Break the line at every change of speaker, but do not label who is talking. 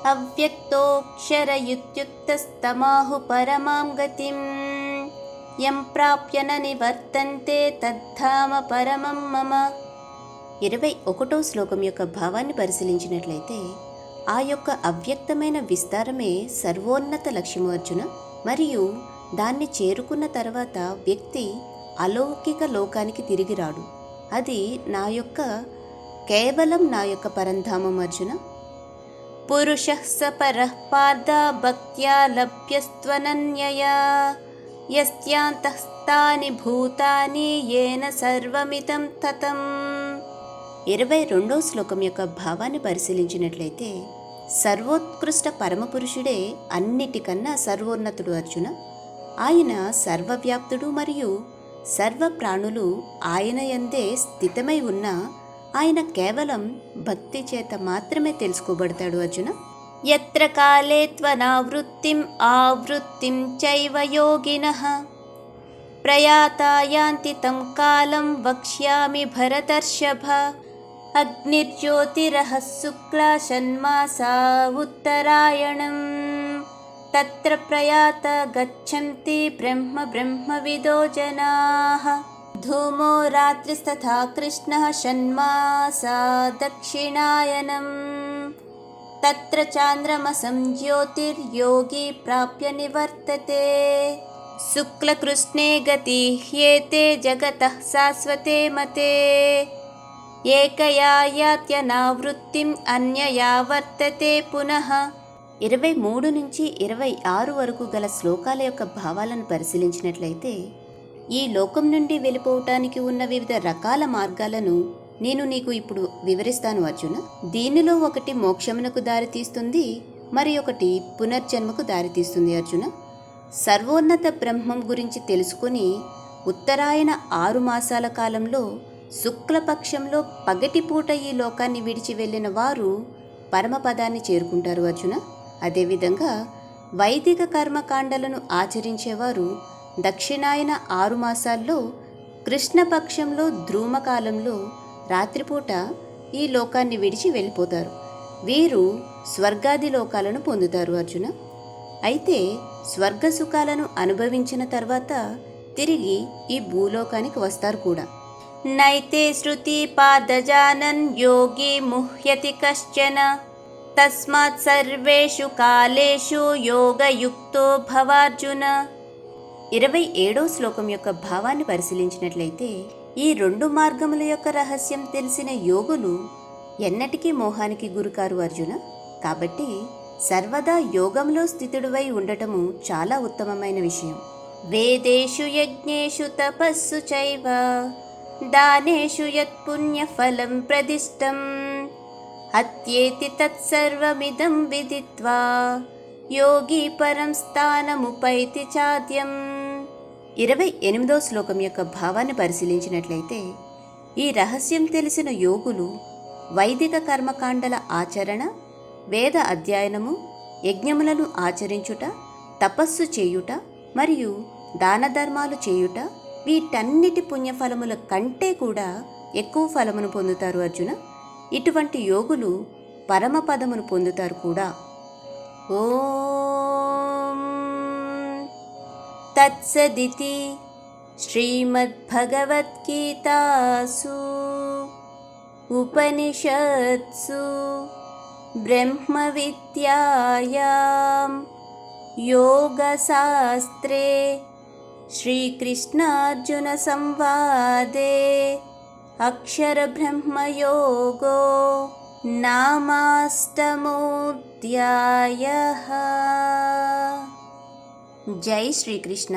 అవ్యక్తోక్షర ఇత్యుక్తస్తమాహు పరమాం గతిం యం ప్రాప్య న నివర్తంతే తద్ధామ పరమం మమ. 21వ శ్లోకం యొక్క భావాన్ని పరిశీలించినట్లయితే ఆ యొక్క అవ్యక్తమైన విస్తారమే సర్వోన్నత లక్ష్యము అర్జున. మరియు దాన్ని చేరుకున్న తర్వాత వ్యక్తి అలౌకిక లోకానికి తిరిగి రాడు. అది కేవలం నా యొక్క పరంధామం అర్జున. పురుషః స పరః పార్థ భక్త్యా లభ్యస్త్వనన్యయా యస్యాంతఃస్థాని భూతాని యేన సర్వమిదం తతం. 22వ శ్లోకం యొక్క భావాన్ని పరిశీలించినట్లయితే సర్వోత్కృష్ట పరమపురుషుడే అన్నిటికన్నా సర్వోన్నతుడు అర్జున. ఆయన సర్వవ్యాప్తుడు మరియు సర్వ ప్రాణులు ఆయన యందే స్థితమై ఉన్న ఆయన కేవలం భక్తి చేత మాత్రమే తెలుసుకోబడతాడు అర్జున. యత్ర కాలే త్వనావృత్తిం ఆవృత్తిం చైవ యోగినః ప్రయాతా యాంతి తం కాలం వక్ష్యామి భరతర్షభ. అగ్నిర్జ్యోతిరః శుక్లా షణ్మాసా ఉత్తరాయణం తత్ర ప్రయాత గచ్చంతి బ్రహ్మ బ్రహ్మవిదో జనాః. ధూమో రాత్రిస్తథా కృష్ణః షణ్మాసా దక్షిణాయనం తత్ర చాంద్రమసం జ్యోతిర్యోగి ప్రాప్య నివర్తతే. శుక్లకృష్ణే గతి హ్యేతే జగతః శాశ్వతే మతే ఏకయా యాత్యనావృత్తిం అన్యయా వర్తతే పునః. 23 నుంచి 26 వరకు గల శ్లోకాల యొక్క భావాలను పరిశీలించినట్లయితే ఈ లోకం నుండి వెళ్ళిపోవటానికి ఉన్న వివిధ రకాల మార్గాలను నేను నీకు ఇప్పుడు వివరిస్తాను అర్జున. దీనిలో ఒకటి మోక్షమునకు దారితీస్తుంది, మరి ఒకటి పునర్జన్మకు దారితీస్తుంది అర్జున. సర్వోన్నత బ్రహ్మం గురించి తెలుసుకుని ఉత్తరాయణ 6 మాసాల కాలంలో శుక్లపక్షంలో పగటిపూట ఈ లోకాన్ని విడిచి వెళ్ళిన వారు పరమపదాన్ని చేరుకుంటారు అర్జున. అదేవిధంగా వైదిక కర్మకాండలను ఆచరించేవారు దక్షిణాయన 6 మాసాల్లో కృష్ణపక్షంలో ధ్రువకాలంలో రాత్రిపూట ఈ లోకాన్ని విడిచి వెళ్ళిపోతారు. వీరు స్వర్గాది లోకాలను పొందుతారు అర్జున. అయితే స్వర్గ సుఖాలను అనుభవించిన తర్వాత తిరిగి ఈ భూలోకానికి వస్తారు కూడా. నైతే శృతి పాదజానన్ యోగి ముహ్యతి కశ్చన తస్మాత్ సర్వేషు కాలేషు యోగయుక్తో భవార్జున. 27వ శ్లోకం యొక్క భావాన్ని పరిశీలించినట్లయితే ఈ 2 మార్గముల యొక్క రహస్యం తెలిసిన యోగులు ఎన్నటికీ మోహానికి గురికారు అర్జున. కాబట్టి సర్వదా యోగంలో స్థితుడివై ఉండటము చాలా ఉత్తమమైన విషయం. వేదేషు యజ్ఞేషు తపస్సు చైవ దానేషు యత్ పుణ్యఫలం ప్రదిష్టం అత్యేతి తత్సర్వమిదం విదిత్వా యోగి పరం స్థానముపైతి చాద్యం. 28వ శ్లోకం యొక్క భావాన్ని పరిశీలించినట్లయితే ఈ రహస్యం తెలిసిన యోగులు వైదిక కర్మకాండల ఆచరణ, వేద అధ్యయనము, యజ్ఞములను ఆచరించుట, తపస్సు చేయుట మరియు దాన ధర్మాలు చేయుట వీటన్నిటి పుణ్యఫలముల కంటే కూడా ఎక్కువ ఫలమును పొందుతారు అర్జున. ఇటువంటి యోగులు పరమపదమును పొందుతారు కూడా. ఓం తత్సదితి శ్రీమద్భగవద్గీతాసు ఉపనిషత్సు బ్రహ్మ విద్యాయాం యోగశాస్త్రే శ్రీకృష్ణార్జున సంవాదే అక్షర బ్రహ్మయోగో నామాష్టమోऽధ్యాయః. జై శ్రీకృష్ణ.